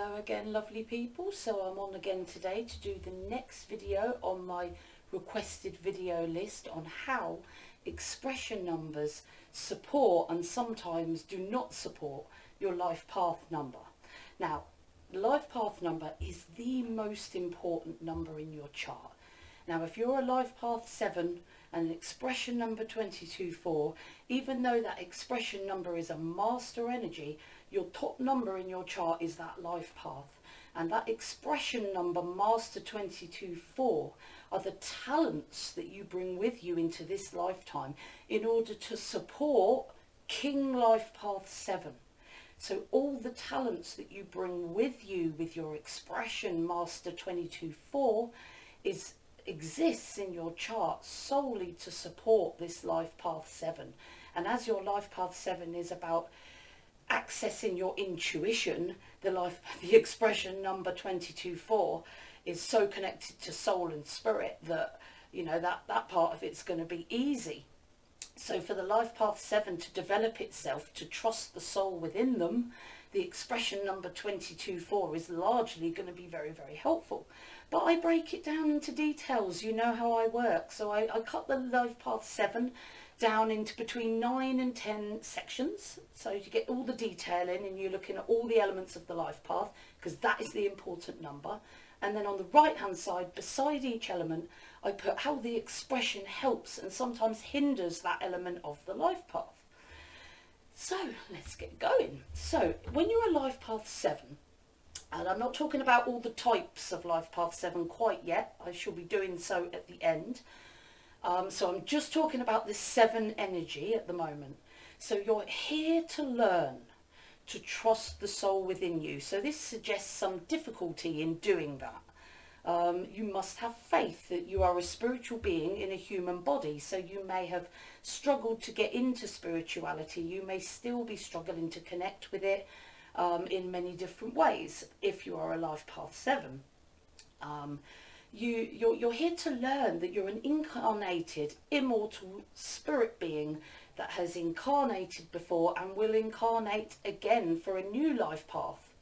Hello again, lovely people. So I'm on again today to do the next video on my requested video list on how expression numbers support and sometimes do not support your life path number. Now, the life path number is the most important number in your chart. Now, if you're a life path 7 and an expression number 22-4, even though that expression number is a master energy, your top number in your chart is that life path. And that expression number, master 22-4, are the talents that you bring with you into this lifetime in order to support King Life Path 7. So all the talents that you bring with you with your expression master 22-4 exists in your chart solely to support this life path 7. And as your life path 7 is about accessing your intuition, the expression number 22-4 is so connected to soul and spirit that, you know, that part of it's going to be easy. So for the life path 7 to develop itself, to trust the soul within them, the expression number 22-4 is largely going to be very, very helpful. But I break it down into details. You know how I work. So I cut the life path 7 down into between 9 and 10 sections. So you get all the detail in and you're looking at all the elements of the life path, because that is the important number. And then on the right hand side, beside each element, I put how the expression helps and sometimes hinders that element of the life path. So let's get going. So when you're a life path 7, and I'm not talking about all the types of life path 7 quite yet, I shall be doing so at the end. So I'm just talking about this 7 energy at the moment. So you're here to learn to trust the soul within you. So this suggests some difficulty in doing that. You must have faith that you are a spiritual being in a human body. So you may have struggled to get into spirituality. You may still be struggling to connect with it in many different ways if you are a life path 7. You're here to learn that you're an incarnated, immortal spirit being that has incarnated before and will incarnate again for a new life path,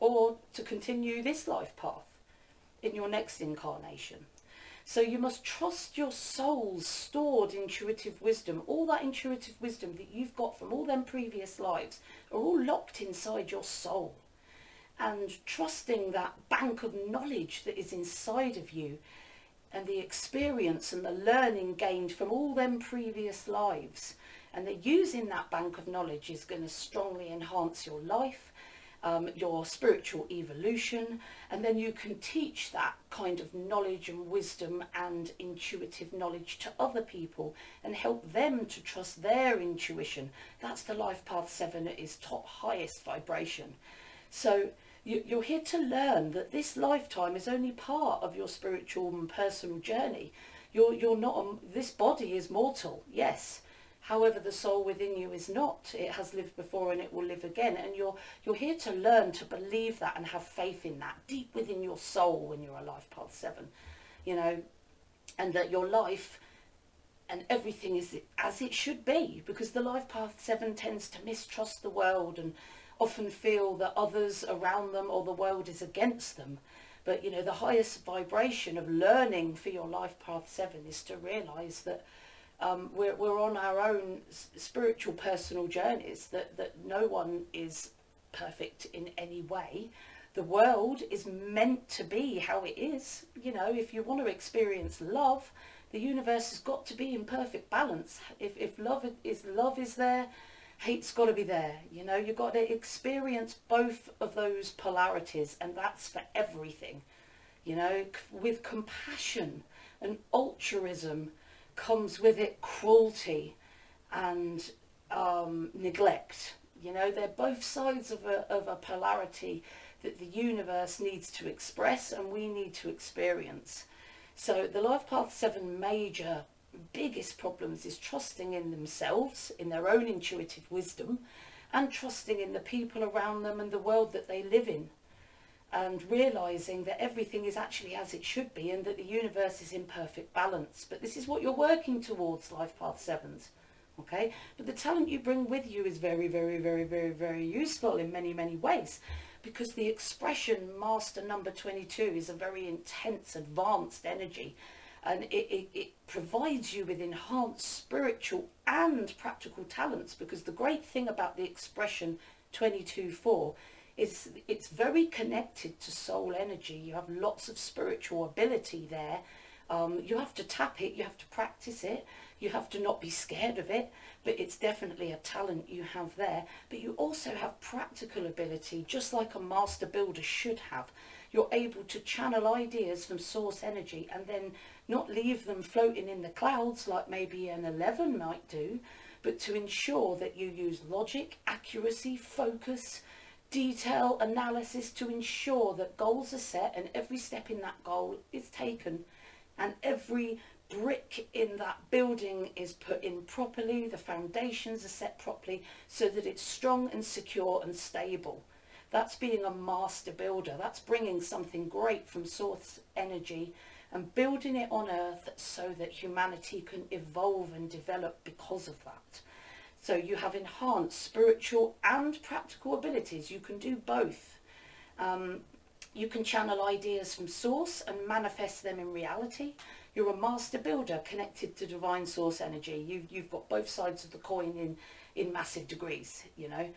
or to continue this life path in your next incarnation. So you must trust your soul's stored intuitive wisdom. All that intuitive wisdom that you've got from all them previous lives are all locked inside your soul. And trusting that bank of knowledge that is inside of you and the experience and the learning gained from all them previous lives, and that using that bank of knowledge is going to strongly enhance your life, your spiritual evolution, and then you can teach that kind of knowledge and wisdom and intuitive knowledge to other people and help them to trust their intuition. That's the life path 7 at its top highest vibration. So you're here to learn that this lifetime is only part of your spiritual and personal journey. You're not, this body is mortal, yes. However, the soul within you is not. It has lived before and it will live again. And you're here to learn to believe that and have faith in that deep within your soul when you're a life path 7, you know, and that your life and everything is as it should be, because the life path 7 tends to mistrust the world and often feel that others around them or the world is against them. But, you know, the highest vibration of learning for your life path 7 is to realise that we're on our own spiritual personal journeys, that no one is perfect in any way. The world is meant to be how it is. You know, if you want to experience love, the universe has got to be in perfect balance. If love is there, hate's got to be there. You know, you've got to experience both of those polarities, and that's for everything. You know, with compassion and altruism comes with it cruelty and neglect. You know, they're both sides of a polarity that the universe needs to express and we need to experience. So the life path 7 major biggest problems is trusting in themselves, in their own intuitive wisdom, and trusting in the people around them and the world that they live in, and realizing that everything is actually as it should be and that the universe is in perfect balance. But this is what you're working towards, life path 7s. Okay, but the talent you bring with you is very, very, very, very, very useful in many, many ways. because the expression master number 22 is a very intense, advanced energy, and it provides you with enhanced spiritual and practical talents, because the great thing about the expression 22-4 is it's very connected to soul energy. You have lots of spiritual ability there. You have to tap it, you have to practice it, you have to not be scared of it, but it's definitely a talent you have there. But you also have practical ability, just like a master builder should have. You're able to channel ideas from source energy and then not leave them floating in the clouds like maybe an 11 might do, but to ensure that you use logic, accuracy, focus, detail, analysis to ensure that goals are set and every step in that goal is taken, and every brick in that building is put in properly, the foundations are set properly so that it's strong and secure and stable. That's being a master builder. That's bringing something great from source energy and building it on earth so that humanity can evolve and develop because of that. So you have enhanced spiritual and practical abilities. You can do both. You can channel ideas from source and manifest them in reality. You're a master builder connected to divine source energy. You've got both sides of the coin in massive degrees, you know.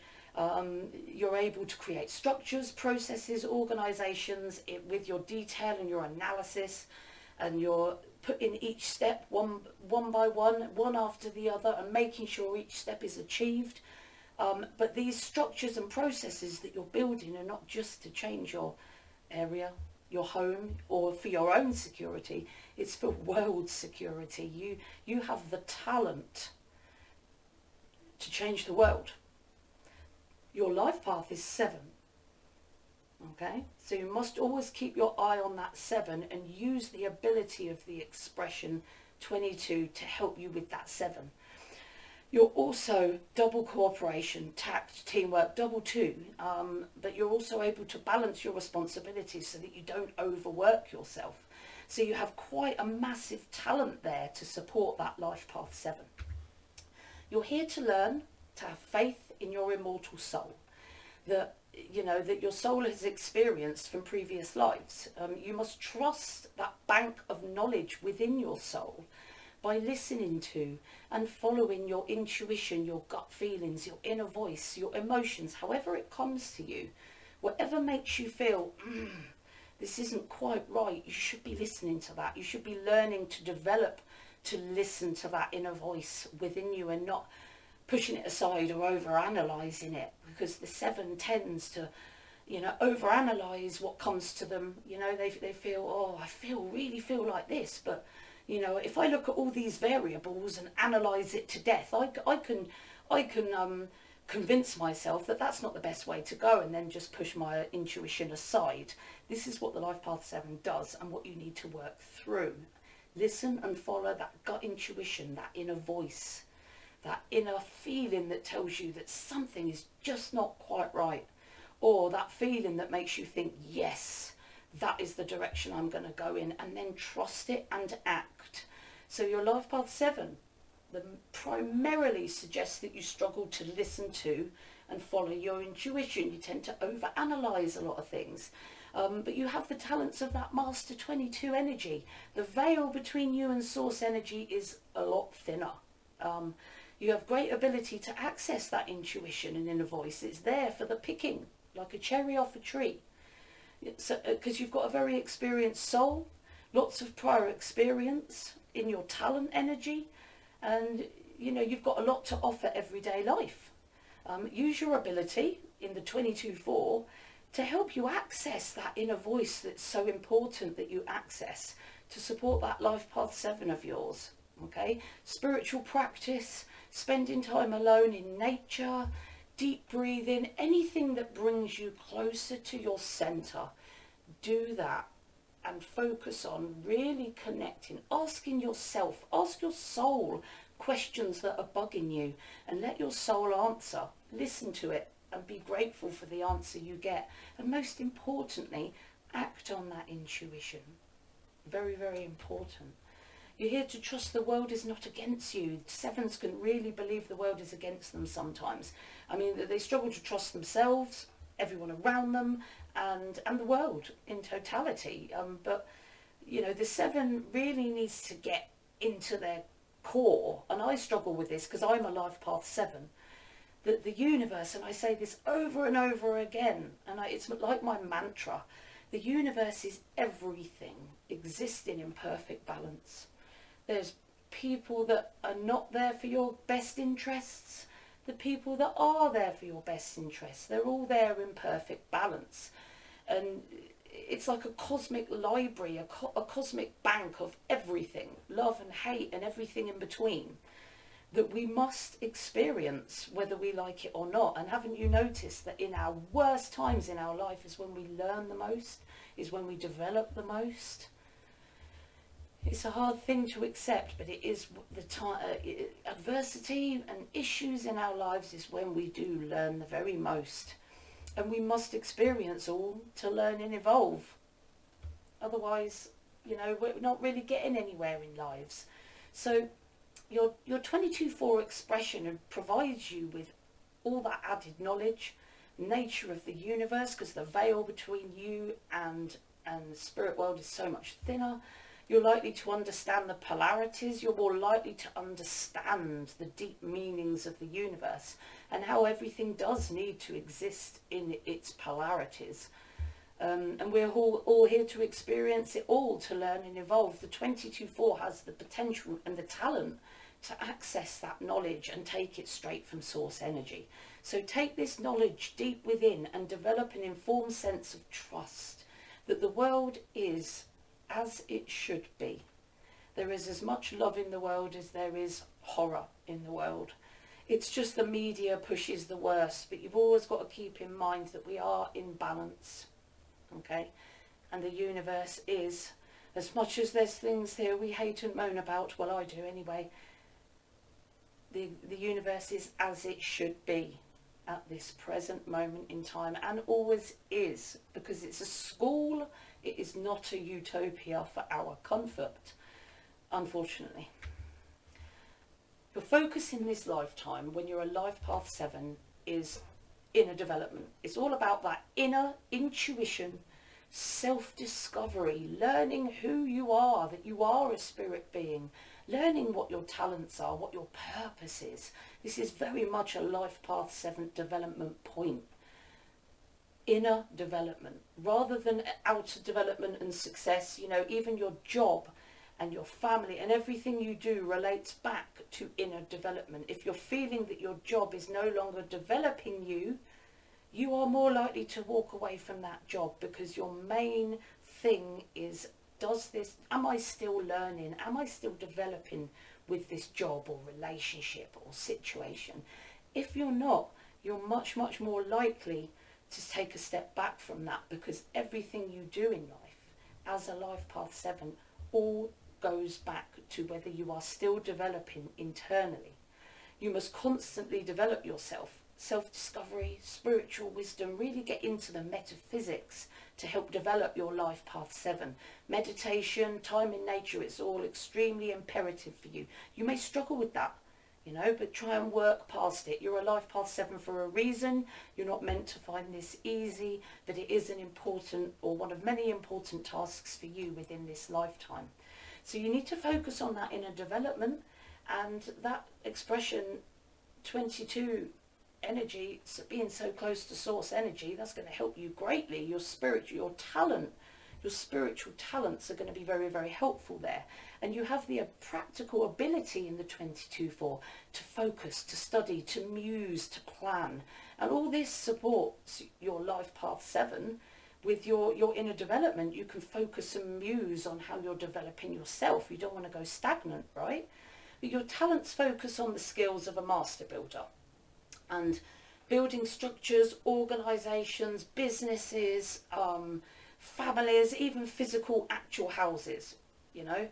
You're able to create structures, processes, organizations with your detail and your analysis, and you're putting each step one by one after the other, and making sure each step is achieved. But these structures and processes that you're building are not just to change your area, your home, or for your own security. It's for world security. You have the talent to change the world. Your life path is 7. Okay, so you must always keep your eye on that 7 and use the ability of the expression 22 to help you with that 7. You're also double cooperation, tact, teamwork, double 2, but you're also able to balance your responsibilities so that you don't overwork yourself. So you have quite a massive talent there to support that life path 7. You're here to learn, to have faith in your immortal soul, that that your soul has experienced from previous lives. You must trust that bank of knowledge within your soul by listening to and following your intuition, your gut feelings, your inner voice, your emotions, however it comes to you. Whatever makes you feel, this isn't quite right, you should be listening to that. You should be learning to develop to listen to that inner voice within you and not pushing it aside or over-analysing it, because the 7 tends to, over-analyse what comes to them. They feel, oh, really feel like this, but, if I look at all these variables and analyse it to death, I can convince myself that that's not the best way to go and then just push my intuition aside. This is what the Life Path 7 does and what you need to work through. Listen and follow that gut intuition, that inner voice, that inner feeling that tells you that something is just not quite right, or that feeling that makes you think, yes, that is the direction I'm going to go in, and then trust it and act. So your Life Path 7 primarily suggests that you struggle to listen to and follow your intuition. You tend to overanalyze a lot of things. But you have the talents of that Master 22 energy. The veil between you and source energy is a lot thinner. You have great ability to access that intuition and inner voice. It's there for the picking, like a cherry off a tree. Because you've got a very experienced soul, lots of prior experience in your talent energy, and you've got a lot to offer everyday life. Use your ability in the 22-4 to help you access that inner voice that's so important that you access to support that Life Path 7 of yours. Okay, spiritual practice, spending time alone in nature, deep breathing, anything that brings you closer to your center. Do that and focus on really connecting, asking yourself, ask your soul questions that are bugging you and let your soul answer. Listen to it and be grateful for the answer you get. And most importantly, act on that intuition. Very, very important. You're here to trust the world is not against you. 7s can really believe the world is against them sometimes. I mean, they struggle to trust themselves. everyone around them and the world in totality. But you know, the 7 really needs to get into their core, and I struggle with this because I'm a life path 7, that the universe, and I say this over and over again, and it's like my mantra, the universe is everything existing in perfect balance. There's people that are not there for your best interests, the people that are there for your best interests, they're all there in perfect balance. And it's like a cosmic library, a cosmic bank of everything, love and hate and everything in between, that we must experience whether we like it or not. And haven't you noticed that in our worst times in our life is when we learn the most, is when we develop the most? It's a hard thing to accept, but it is the time. Adversity and issues in our lives is when we do learn the very most. And we must experience all to learn and evolve. Otherwise, you know, we're not really getting anywhere in lives. So your 22-4 expression provides you with all that added knowledge, nature of the universe, because the veil between you and the spirit world is so much thinner. You're likely to understand the polarities. You're more likely to understand the deep meanings of the universe and how everything does need to exist in its polarities. And we're all here to experience it all, to learn and evolve. The 22-4 has the potential and the talent to access that knowledge and take it straight from source energy. So take this knowledge deep within and develop an informed sense of trust that the world is as it should be. There is as much love in the world as there is horror in the world. It's just the media pushes the worst, but you've always got to keep in mind that we are in balance, okay? And the universe is, as much as there's things here we hate and moan about, well, I do anyway, the universe is as it should be at this present moment in time, and always is, because it's a school. It is not a utopia for our comfort, unfortunately. Your focus in this lifetime, when you're a life path 7, is inner development. It's all about that inner intuition, self-discovery, learning who you are, that you are a spirit being, learning what your talents are, what your purpose is. This is very much a life path 7 development point. Inner development rather than outer development and success. You know, even your job and your family and everything you do relates back to inner development. If you're feeling that your job is no longer developing you, you are more likely to walk away from that job, because your main thing is, am I still learning? Am I still developing with this job or relationship or situation? If you're not, you're much, much more likely to take a step back from that, because everything you do in life as a life path 7 all goes back to whether you are still developing internally. You must constantly develop yourself, self-discovery, spiritual wisdom, really get into the metaphysics to help develop your life path 7. Meditation, time in nature, it's all extremely imperative for you. You may struggle with that, you know, but try and work past it. You're a life path 7 for a reason. You're not meant to find this easy, but it is an important, or one of many important tasks for you within this lifetime. So you need to focus on that inner development, and that expression 22 energy, so being so close to source energy, that's going to help you greatly. Your spiritual talents are going to be very, very helpful there. And you have the practical ability in the 22-4 to focus, to study, to muse, to plan. And all this supports your life path 7 with your inner development. You can focus and muse on how you're developing yourself. You don't want to go stagnant, right? But your talents focus on the skills of a master builder. And building structures, organisations, businesses, families, even physical actual houses, you know,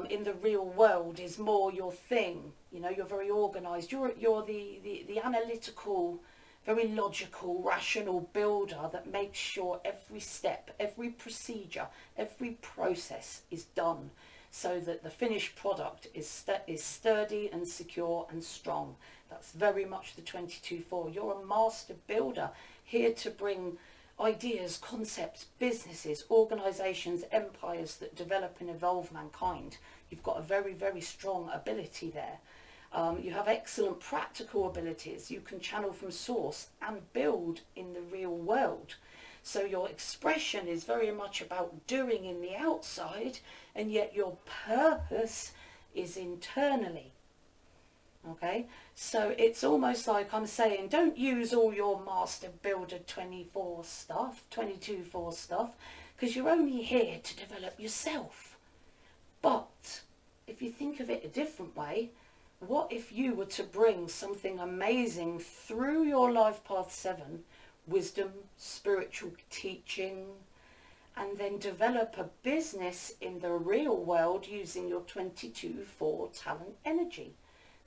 in the real world is more your thing. You know, you're very organised. You're the analytical, very logical, rational builder that makes sure every step, every procedure, every process is done so that the finished product is sturdy and secure and strong. That's very much the 22-4. You're a master builder here to bring ideas, concepts, businesses, organisations, empires that develop and evolve mankind. You've got a very, very strong ability there. You have excellent practical abilities. You can channel from source and build in the real world. So your expression is very much about doing in the outside, and yet your purpose is internally. Okay, so it's almost like I'm saying, don't use all your Master Builder 24 stuff, 22/4 stuff, because you're only here to develop yourself. But if you think of it a different way, what if you were to bring something amazing through your Life Path 7, wisdom, spiritual teaching, and then develop a business in the real world using your 22/4 talent energy?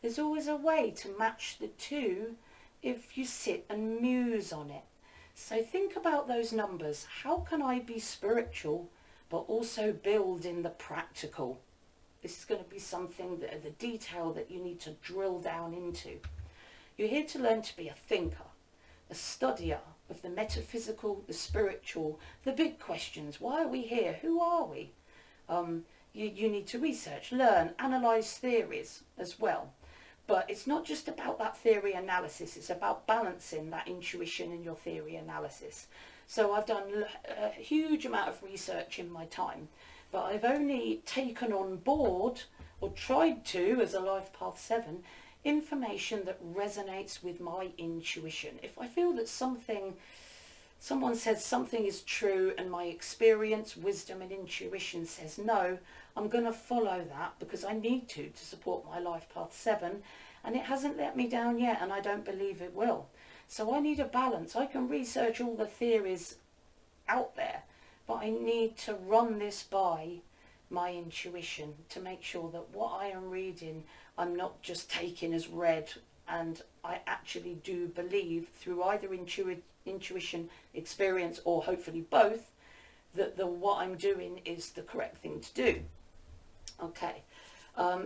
There's always a way to match the two if you sit and muse on it. So think about those numbers. How can I be spiritual but also build in the practical? This is going to be something that the detail that you need to drill down into. You're here to learn to be a thinker, a studier of the metaphysical, the spiritual, the big questions. Why are we here? Who are we? You need to research, learn, analyse theories as well. But it's not just about that theory analysis, it's about balancing that intuition in your theory analysis. So I've done a huge amount of research in my time, but I've only taken on board, or tried to, as a Life Path 7, information that resonates with my intuition. If I feel that someone says something is true and my experience, wisdom and intuition says no, I'm going to follow that because I need to support my Life Path 7, and it hasn't let me down yet, and I don't believe it will. So I need a balance. I can research all the theories out there, but I need to run this by my intuition to make sure that what I am reading I'm not just taking as read, and I actually do believe through either intuition, experience, or hopefully both, that what I'm doing is the correct thing to do. Okay,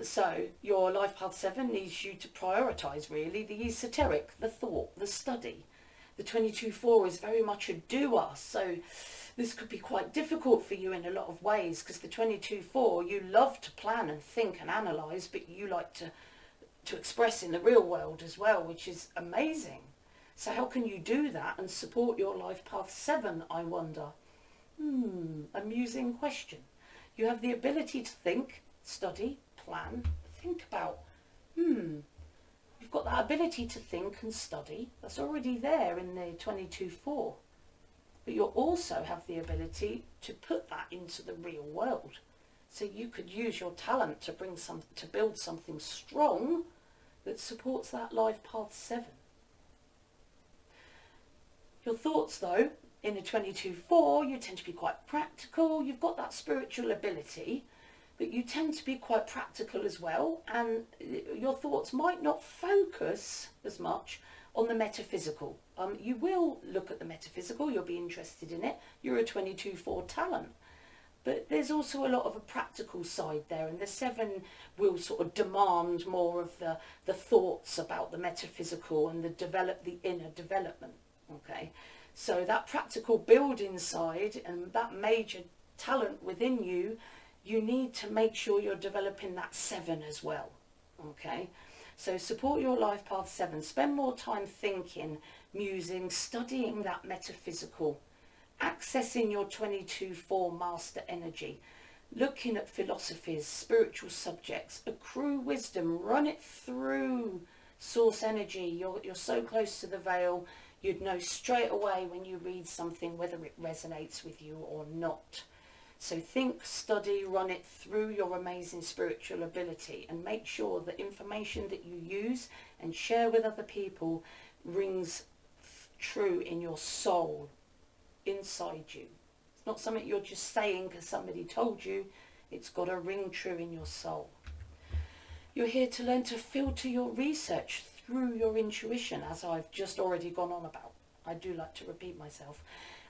so your Life Path 7 needs you to prioritise really the esoteric, the thought, the study. The 22/4 is very much a doer, so this could be quite difficult for you in a lot of ways, because the 22/4, you love to plan and think and analyse, but you like to express in the real world as well, which is amazing. So how can you do that and support your Life Path 7, I wonder? Amusing question. You have the ability to think, study, plan, think about. You've got that ability to think and study. That's already there in the 22/4. But you also have the ability to put that into the real world. So you could use your talent to build something strong that supports that Life Path 7. Your thoughts, though, in a 22/4, you tend to be quite practical. You've got that spiritual ability, but you tend to be quite practical as well, and your thoughts might not focus as much on the metaphysical. You will look at the metaphysical, you'll be interested in it. You're a 22/4 talent. But there's also a lot of a practical side there, and the 7 will sort of demand more of the thoughts about the metaphysical and the inner development. Okay, so that practical building side and that major talent within you, you need to make sure you're developing that 7 as well. Okay, so support your Life Path 7. Spend more time thinking, musing, studying that metaphysical, accessing your 22/4 master energy, looking at philosophies, spiritual subjects, accrue wisdom, run it through source energy. You're so close to the veil, you'd know straight away when you read something whether it resonates with you or not. So think, study, run it through your amazing spiritual ability, and make sure that information that you use and share with other people rings true in your soul, inside you. It's not something you're just saying because somebody told you. It's got to ring true in your soul. You're here to learn to filter your research through your intuition, as I've just already gone on about. I do like to repeat myself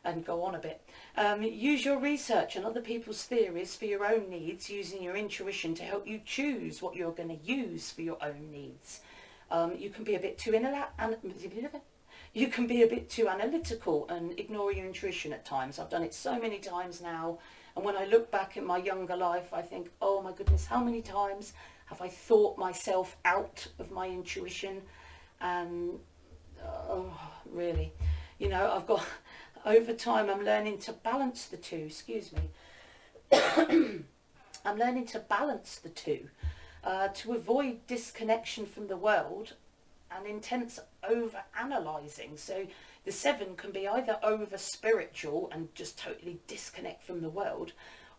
and go on a bit. Use your research and other people's theories for your own needs, using your intuition to help you choose what you're going to use for your own needs. You can be a bit too you can be a bit too analytical and ignore your intuition at times. I've done it so many times now, and when I look back at my younger life, I think, oh my goodness, how many times have I thought myself out of my intuition? And really, you know, I've got, over time I'm learning to balance the two, excuse me. I'm learning to balance the two, to avoid disconnection from the world and intense over analysing. So the 7 can be either over spiritual and just totally disconnect from the world,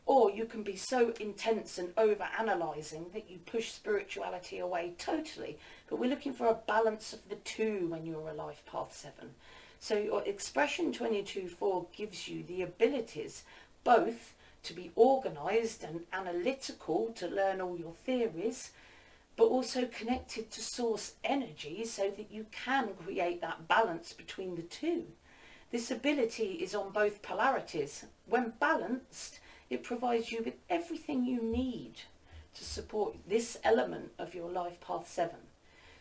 or you can be so intense and over analysing that you push spirituality away totally. But we're looking for a balance of the two when you're a life path 7. So your expression 22-4 gives you the abilities both to be organised and analytical, to learn all your theories, but also connected to source energy so that you can create that balance between the two. This ability is on both polarities. When balanced, it provides you with everything you need to support this element of your life path 7.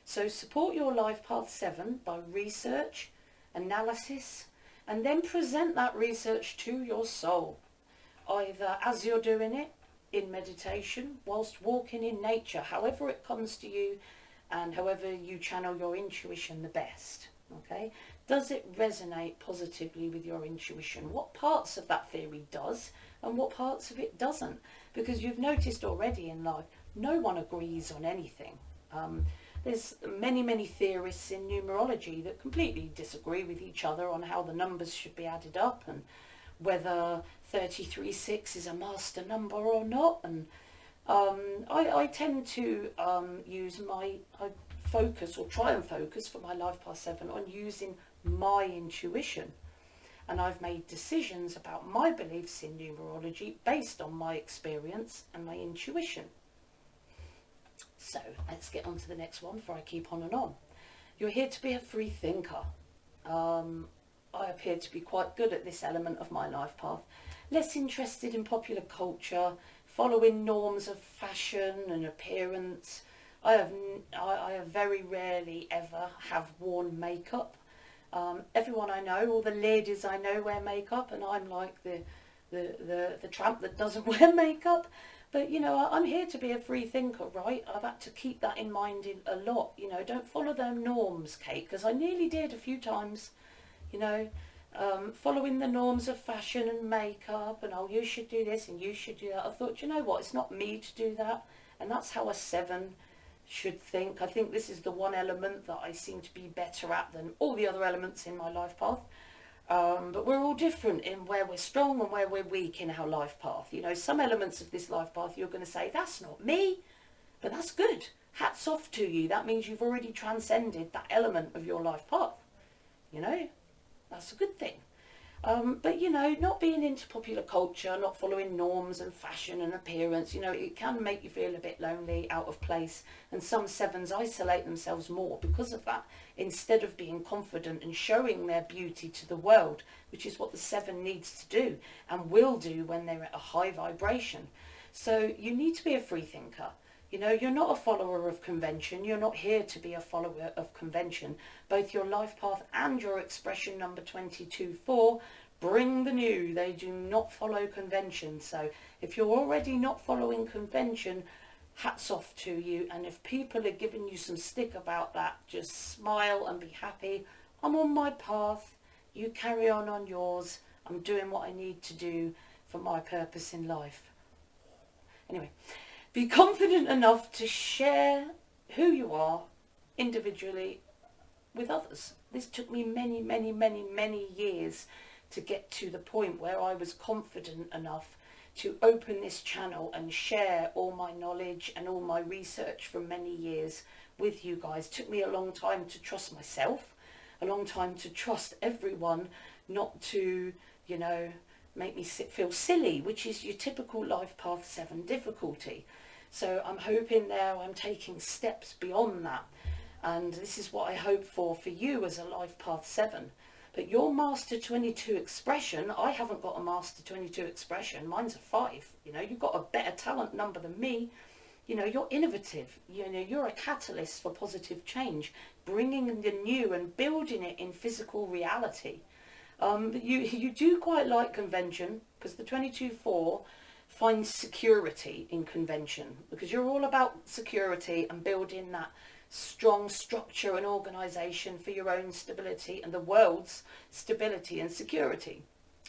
So support your life path 7 by research, analysis, and then present that research to your soul, either as you're doing it in meditation, whilst walking in nature, however it comes to you and however you channel your intuition the best. Okay, does it resonate positively with your intuition? What parts of that theory does and what parts of it doesn't? Because you've noticed already in life, no one agrees on anything. There's many theorists in numerology that completely disagree with each other on how the numbers should be added up and whether 33-6 is a master number or not. And I tend to use I focus, or try and focus for my life path 7, on using my intuition. And I've made decisions about my beliefs in numerology based on my experience and my intuition. So let's get on to the next one before I keep on and on. You're here to be a free thinker. I appear to be quite good at this element of my life path. Less interested in popular culture, following norms of fashion and appearance. I have very rarely ever have worn makeup. Everyone I know, all the ladies I know, wear makeup, and I'm like the tramp that doesn't wear makeup. But, you know, I'm here to be a free thinker, right? I've had to keep that in mind a lot. You know, don't follow their norms, Kate, because I nearly did a few times, you know, following the norms of fashion and makeup and, oh, you should do this and you should do that. I thought, you know what, it's not me to do that. And that's how a 7 should think. I think this is the one element that I seem to be better at than all the other elements in my life path. But we're all different in where we're strong and where we're weak in our life path. You know, some elements of this life path you're going to say, that's not me, but that's good. Hats off to you. That means you've already transcended that element of your life path. You know, that's a good thing. But, you know, not being into popular culture, not following norms and fashion and appearance, you know, it can make you feel a bit lonely, out of place. And some 7s isolate themselves more because of that, instead of being confident and showing their beauty to the world, which is what the 7 needs to do and will do when they're at a high vibration. So you need to be a free thinker. You know, you're not a follower of convention. You're not here to be a follower of convention. Both your life path and your expression number 22-4 bring the new. They do not follow convention. So if you're already not following convention, hats off to you. And if people are giving you some stick about that, just smile and be happy. I'm on my path. You carry on yours. I'm doing what I need to do for my purpose in life. Anyway. Be confident enough to share who you are individually with others. This took me many years to get to the point where I was confident enough to open this channel and share all my knowledge and all my research from many years with you guys. It took me a long time to trust myself, a long time to trust everyone not to, you know, make me feel silly, which is your typical life path 7 difficulty. So I'm hoping now I'm taking steps beyond that, and this is what I hope for you as a life path 7. But your master 22 expression, I haven't got a master 22 expression, mine's a 5. You know, you've got a better talent number than me. You know, you're innovative. You know, you're a catalyst for positive change, bringing the new and building it in physical reality. You do quite like convention, because the 22-4 finds security in convention, because you're all about security and building that strong structure and organisation for your own stability and the world's stability and security.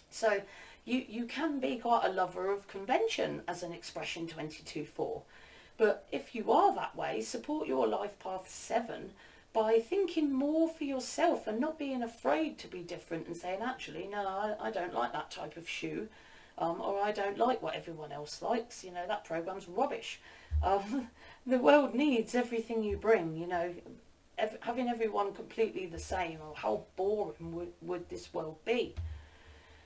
So you can be quite a lover of convention as an expression 22-4. But if you are that way, support your life path 7 by thinking more for yourself and not being afraid to be different and saying, actually, no, I don't like that type of shoe, or I don't like what everyone else likes, you know, that programme's rubbish. The world needs everything you bring, you know, having everyone completely the same, or how boring would this world be?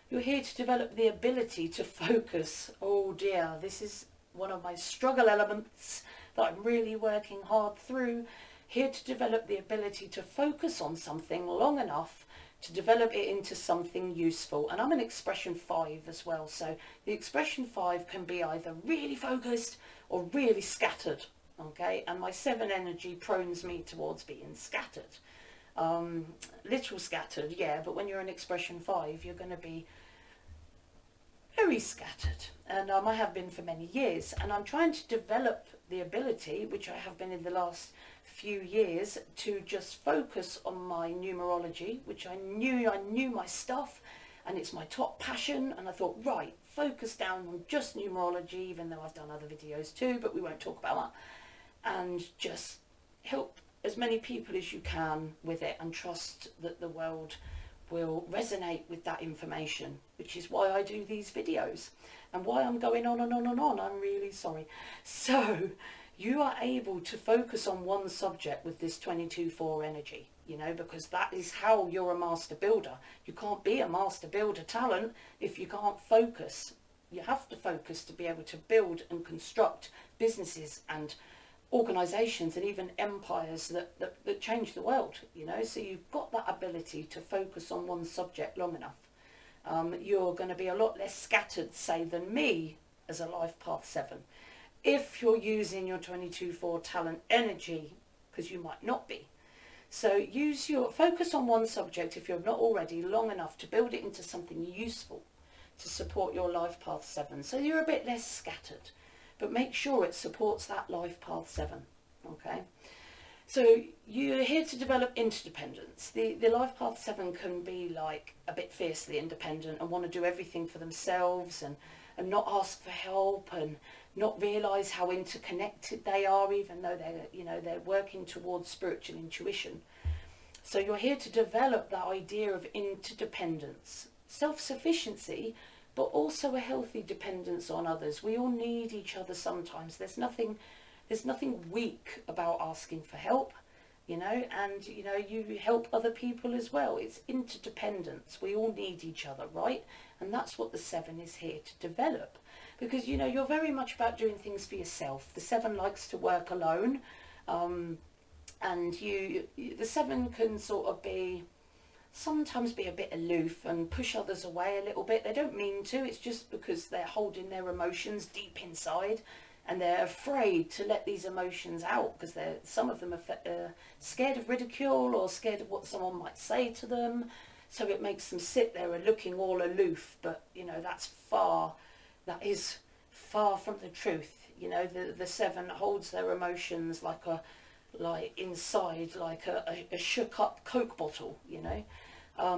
You're here to develop the ability to focus. Oh dear, this is one of my struggle elements that I'm really working hard through. Here to develop the ability to focus on something long enough to develop it into something useful. And I'm an expression 5 as well, so the expression 5 can be either really focused or really scattered, okay? And my 7 energy prones me towards being scattered. Literal scattered, yeah, but when you're an expression 5, you're going to be very scattered, and I have been for many years, and I'm trying to develop the ability, which I have been in the last few years, to just focus on my numerology, which I knew my stuff, and it's my top passion, and I thought, right, focus down on just numerology, even though I've done other videos too, but we won't talk about that, and just help as many people as you can with it, and trust that the world will resonate with that information, which is why I do these videos and why I'm going on and on and on. I'm really sorry. So you are able to focus on one subject with this 22-4 energy, you know, because that is how you're a master builder. You can't be a master builder talent if you can't focus. You have to focus to be able to build and construct businesses and organisations and even empires that change the world, you know. So you've got that ability to focus on one subject long enough. You're going to be a lot less scattered, say, than me as a life path 7. If you're using your 22-4 talent energy, because you might not be. So use your focus on one subject, if you're not already, long enough to build it into something useful to support your life path 7. So you're a bit less scattered. But make sure it supports that life path 7, okay? So you're here to develop interdependence. The life path 7 can be like a bit fiercely independent and want to do everything for themselves and not ask for help and not realise how interconnected they are, even though they're working towards spiritual intuition. So you're here to develop that idea of interdependence, self-sufficiency, but also a healthy dependence on others. We all need each other sometimes. There's nothing weak about asking for help, you know, and, you know, you help other people as well. It's interdependence. We all need each other, right? And that's what the 7 is here to develop. Because, you know, you're very much about doing things for yourself. The 7 likes to work alone. And the 7 can sort of sometimes be a bit aloof and push others away a little bit. They don't mean to, it's just because they're holding their emotions deep inside and they're afraid to let these emotions out, because some of them are scared of ridicule or scared of what someone might say to them. So it makes them sit there and looking all aloof, but, you know, that is far from the truth. You know, the 7 holds their emotions like inside, like a shook up Coke bottle, you know.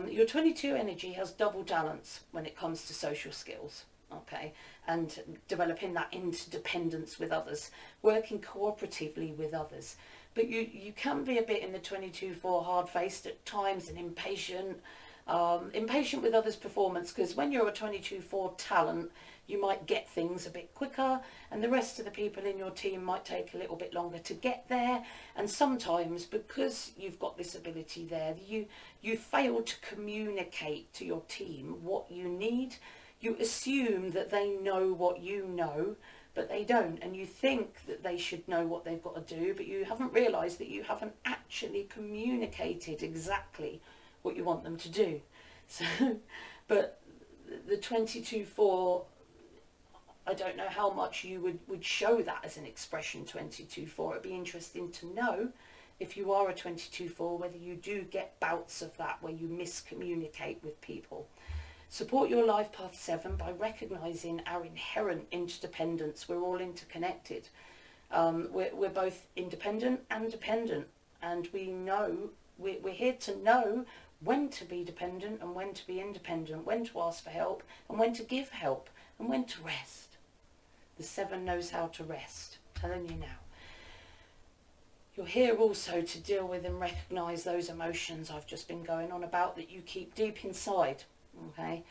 Your 22 energy has double talents when it comes to social skills, okay, and developing that interdependence with others, working cooperatively with others. But you can be a bit in the 22-4 hard-faced at times and impatient with others' performance, because when you're a 22-4 talent, you might get things a bit quicker and the rest of the people in your team might take a little bit longer to get there. And sometimes, because you've got this ability there, you fail to communicate to your team what you need. You assume that they know what you know, but they don't, and you think that they should know what they've got to do, but you haven't realised that you haven't actually communicated exactly what you want them to do. So, but the 22-4 I don't know how much you would show that as an expression 22-4. It'd be interesting to know if you are a 22-4 whether you do get bouts of that where you miscommunicate with people. Support your life path 7 by recognising our inherent interdependence. We're all interconnected. We're both independent and dependent, and we know we're here to know when to be dependent and when to be independent, when to ask for help and when to give help, and when to rest. The 7 knows how to rest. I'm telling you now. You're here also to deal with and recognise those emotions I've just been going on about that you keep deep inside. Okay,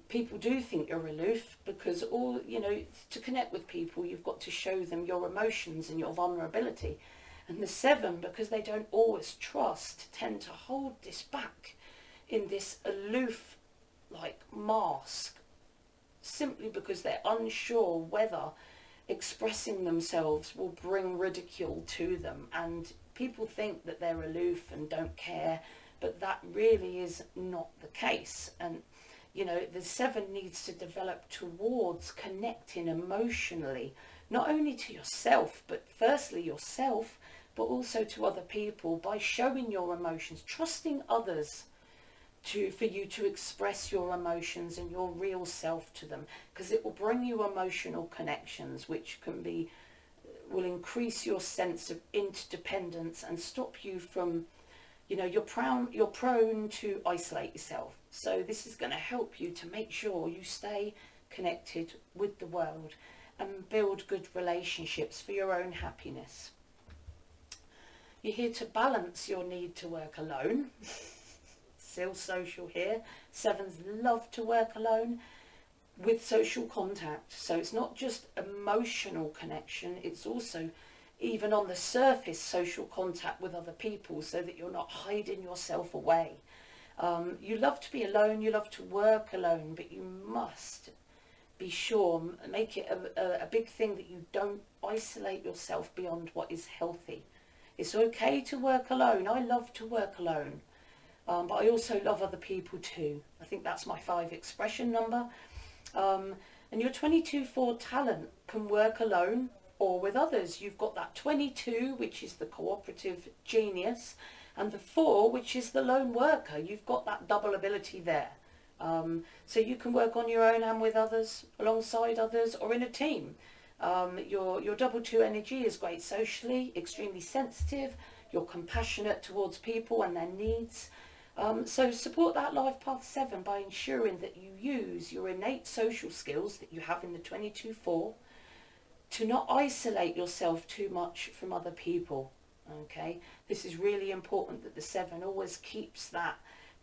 people do think you're aloof because to connect with people you've got to show them your emotions and your vulnerability. And the 7, because they don't always trust, tend to hold this back in this aloof like mask, simply because they're unsure whether expressing themselves will bring ridicule to them. And people think that they're aloof and don't care, but that really is not the case. And the 7 needs to develop towards connecting emotionally, not only to yourself, but firstly yourself, but also to other people by showing your emotions, trusting others for you to express your emotions and your real self to them, because it will bring you emotional connections which will increase your sense of interdependence and stop you from, you're prone to isolate yourself. So this is going to help you to make sure you stay connected with the world and build good relationships for your own happiness. You're here to balance your need to work alone. Still social here. 7s love to work alone with social contact. So it's not just emotional connection, it's also even on the surface social contact with other people, so that you're not hiding yourself away. You love to be alone, you love to work alone, but you must be sure, make it a big thing that you don't isolate yourself beyond what is healthy. It's okay to work alone. I love to work alone, but I also love other people too. I think that's my 5 expression number. And your 22-4 talent can work alone or with others. You've got that 22, which is the cooperative genius, and the 4, which is the lone worker. You've got that double ability there. So you can work on your own and with others, alongside others, or in a team. Your double 2 energy is great socially, extremely sensitive. You're compassionate towards people and their needs. So support that life path 7 by ensuring that you use your innate social skills that you have in the 22-4 to not isolate yourself too much from other people. Okay, this is really important, that the 7 always keeps that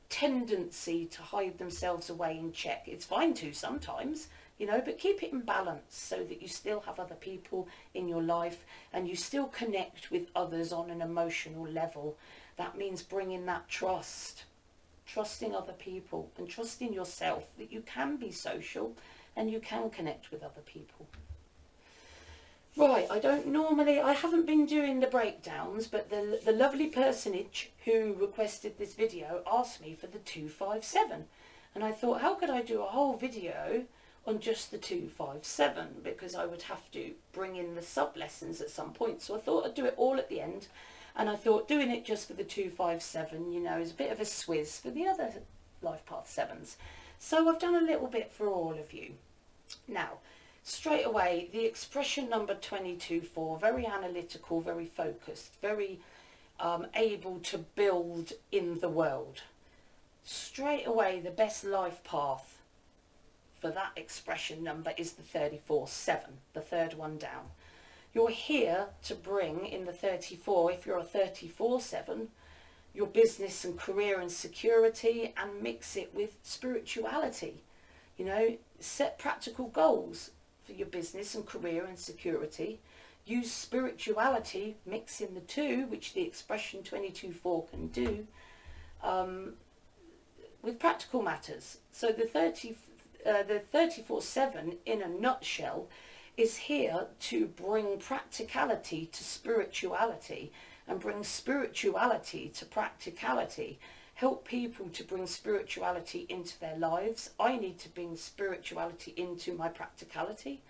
tendency to hide themselves away in check. It's fine to sometimes, but keep it in balance so that you still have other people in your life and you still connect with others on an emotional level. That means bringing that trusting other people and trusting yourself that you can be social and you can connect with other people. Right, I haven't been doing the breakdowns, but the lovely personage who requested this video asked me for the 257. And I thought, how could I do a whole video on just the 257? Because I would have to bring in the sub-lessons at some point. So I thought I'd do it all at the end. And I thought doing it just for the 257, is a bit of a swizz for the other life path 7s. So I've done a little bit for all of you. Now, straight away, the expression number 22-4, very analytical, very focused, very able to build in the world. Straight away, the best life path for that expression number is the 34-7, the 3rd one down. You're here to bring in the 34, if you're a 34-7, your business and career and security, and mix it with spirituality. Set practical goals for your business and career and security. Use spirituality, mix in the 2, which the expression 22-4 can do, with practical matters. So the 34-7, in a nutshell, is here to bring practicality to spirituality and bring spirituality to practicality. Help people to bring spirituality into their lives. I need to bring spirituality into my practicality.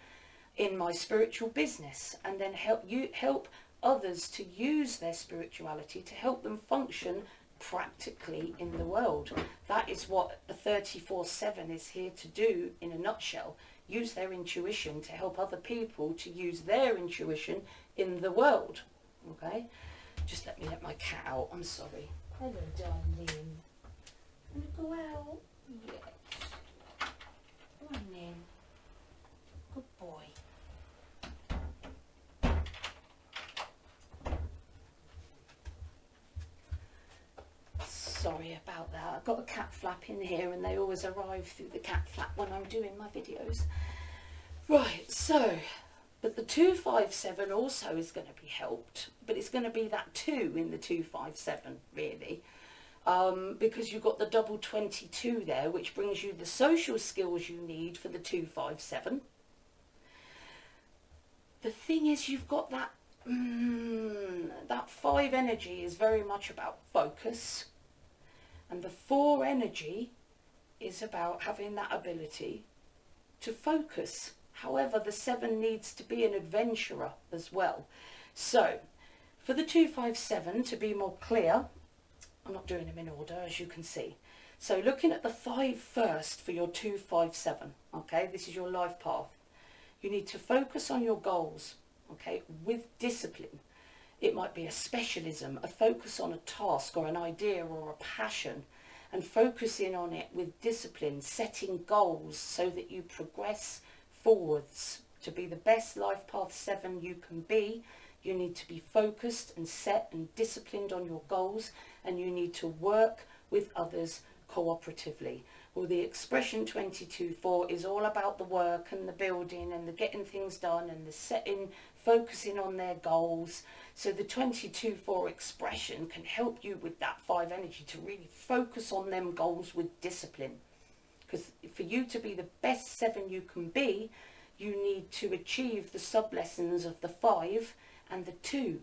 in my spiritual business, and then help others to use their spirituality to help them function practically in the world. That is what a 34/7 is here to do in a nutshell. Use their intuition to help other people to use their intuition in the world. Okay, just let me let my cat out. I'm sorry. Hello, darling. Wanna go out? Yeah. Come on in. Good boy. Sorry about that. I've got a cat flap in here and they always arrive through the cat flap when I'm doing my videos. Right, so, but the 257 also is going to be helped, but it's going to be that 2 in the 257 really, because you've got the double 22 there, which brings you the social skills you need for the 257. The thing is, you've got that, that 5 energy is very much about focus. And the 4 energy is about having that ability to focus. However, the 7 needs to be an adventurer as well. So, for the 257, to be more clear, I'm not doing them in order, as you can see. So, looking at the 5 first for your 257, okay, this is your life path. You need to focus on your goals, okay, with discipline. It might be a specialism, a focus on a task or an idea or a passion, and focusing on it with discipline, setting goals so that you progress forwards. To be the best life path 7 you can be, you need to be focused and set and disciplined on your goals, and you need to work with others cooperatively. Well, the expression 22/4 is all about the work and the building and the getting things done and the setting, focusing on their goals. So the 22/4 expression can help you with that 5 energy to really focus on them goals with discipline. Because for you to be the best 7 you can be, you need to achieve the sublessons of the 5 and the 2.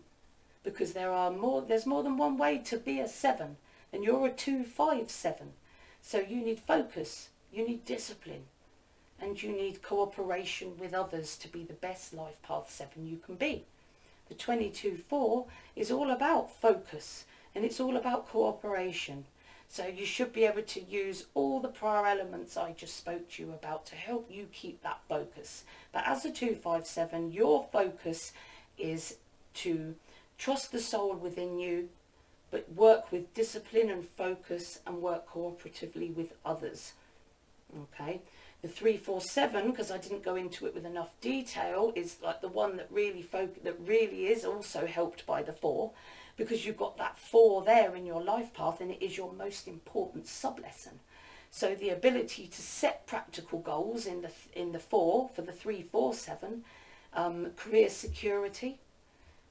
Because there's more than one way to be a 7, and you're a 257. So you need focus, you need discipline, and you need cooperation with others to be the best life path 7 you can be. The 22/4 is all about focus, and it's all about cooperation. So you should be able to use all the prior elements I just spoke to you about to help you keep that focus. But as a 257, your focus is to trust the soul within you, but work with discipline and focus and work cooperatively with others. Okay, the 347, because I didn't go into it with enough detail, is like the one that really is also helped by the 4, because you've got that 4 there in your life path, and it is your most important sublesson. So the ability to set practical goals in the 4 for the 347, career security.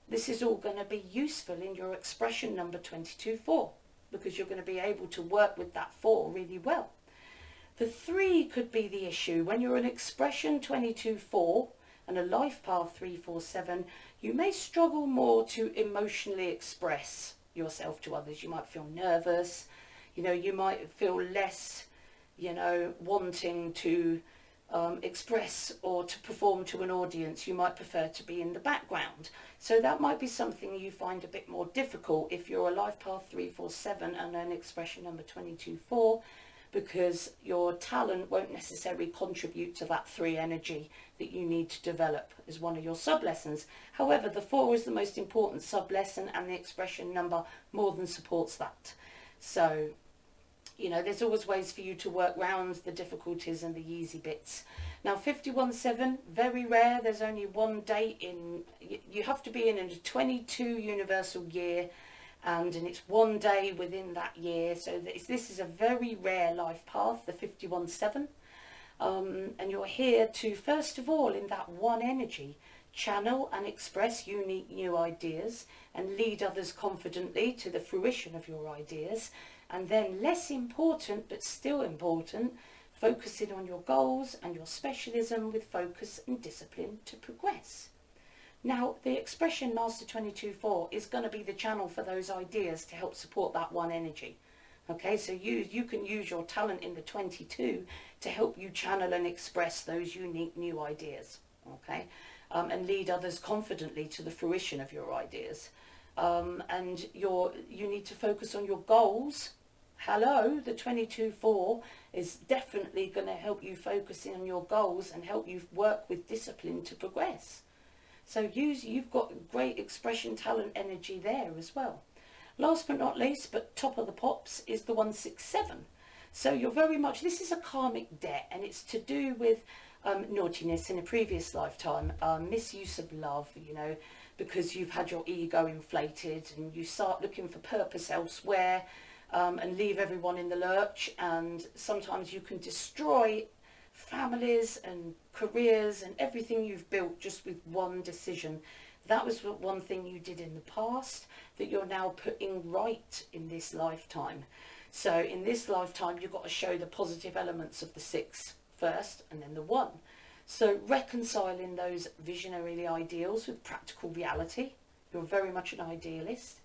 This is all going to be useful in your expression number 22/4, because you're going to be able to work with that 4 really well. The 3 could be the issue. When you're an expression 22/4 and a life path 347, you may struggle more to emotionally express yourself to others. You might feel nervous, you might feel less, wanting to express or to perform to an audience. You might prefer to be in the background. So that might be something you find a bit more difficult if you're a life path 347 and an expression number 22/4, because your talent won't necessarily contribute to that 3 energy that you need to develop as one of your sublessons. However, the 4 is the most important sublesson, and the expression number more than supports that. So there's always ways for you to work around the difficulties and the easy bits. Now 51/7, very rare. There's only one date in, you have to be in a 22 universal year, and it's one day within that year. So this is a very rare life path, the 51/7. And you're here to, first of all, in that 1 energy, channel and express unique new ideas and lead others confidently to the fruition of your ideas. And then, less important but still important, focusing on your goals and your specialism with focus and discipline to progress. Now, the expression Master 22/4 is going to be the channel for those ideas to help support that 1 energy. Okay, so you can use your talent in the 22 to help you channel and express those unique new ideas. okay, and lead others confidently to the fruition of your ideas. And you need to focus on your goals. Hello, the 22-4 is definitely going to help you focus in on your goals and help you work with discipline to progress. So you've got great expression, talent, energy there as well. Last but not least, but top of the pops, is the 167. So you're very much, this is a karmic debt, and it's to do with naughtiness in a previous lifetime, misuse of love, you know, because you've had your ego inflated and you start looking for purpose elsewhere, and leave everyone in the lurch, and sometimes you can destroy families and careers and everything you've built just with one decision. That was one thing you did in the past that you're now putting right in this lifetime. So in this lifetime, you've got to show the positive elements of the 6 first and then the 1. So reconciling those visionary ideals with practical reality. You're very much an idealist.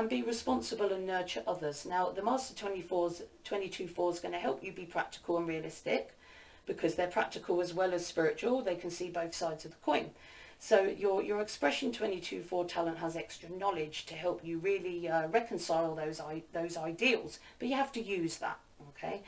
Be responsible and nurture others. Now, the Master 22-4 is going to help you be practical and realistic, because they're practical as well as spiritual. They can see both sides of the coin. So your expression 22-4 talent has extra knowledge to help you really reconcile those ideals. But you have to use that, okay?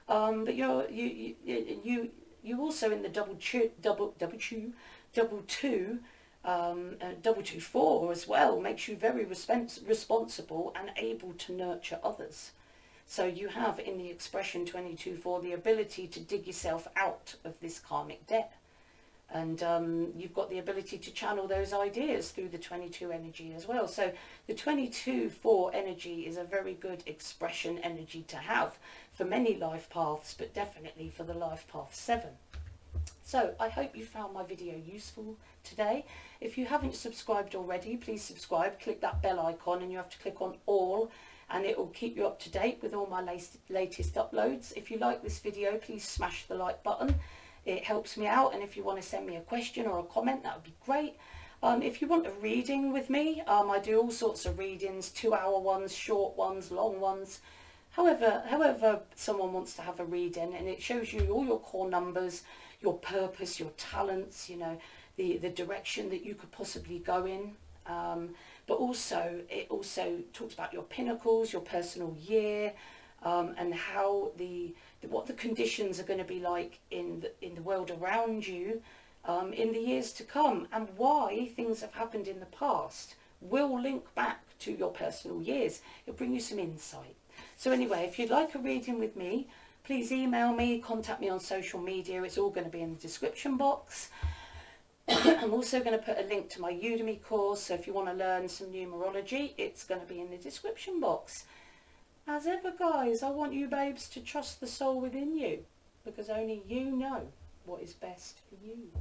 But you also in the double 2-4 as well makes you very responsible and able to nurture others. So you have in the expression 22-4 the ability to dig yourself out of this karmic debt. And you've got the ability to channel those ideas through the 22 energy as well. So the 22-4 energy is a very good expression energy to have for many life paths, but definitely for the life path 7. So I hope you found my video useful today. If you haven't subscribed already, please subscribe. Click that bell icon, and you have to click on all, and it will keep you up to date with all my latest uploads. If you like this video, please smash the like button. It helps me out, and if you want to send me a question or a comment, that would be great. If you want a reading with me, I do all sorts of readings, 2-hour ones, short ones, long ones. However someone wants to have a reading, and it shows you all your core numbers, your purpose, your talents, you know, the direction that you could possibly go in. But also, it also talks about your pinnacles, your personal year, and how what the conditions are going to be like in the world around you in the years to come, and why things have happened in the past will link back to your personal years. It'll bring you some insight. So anyway, if you'd like a reading with me, please email me, contact me on social media. It's all going to be in the description box. I'm also going to put a link to my Udemy course, so if you want to learn some numerology, it's going to be in the description box. As ever, guys, I want you babes to trust the soul within you, because only you know what is best for you.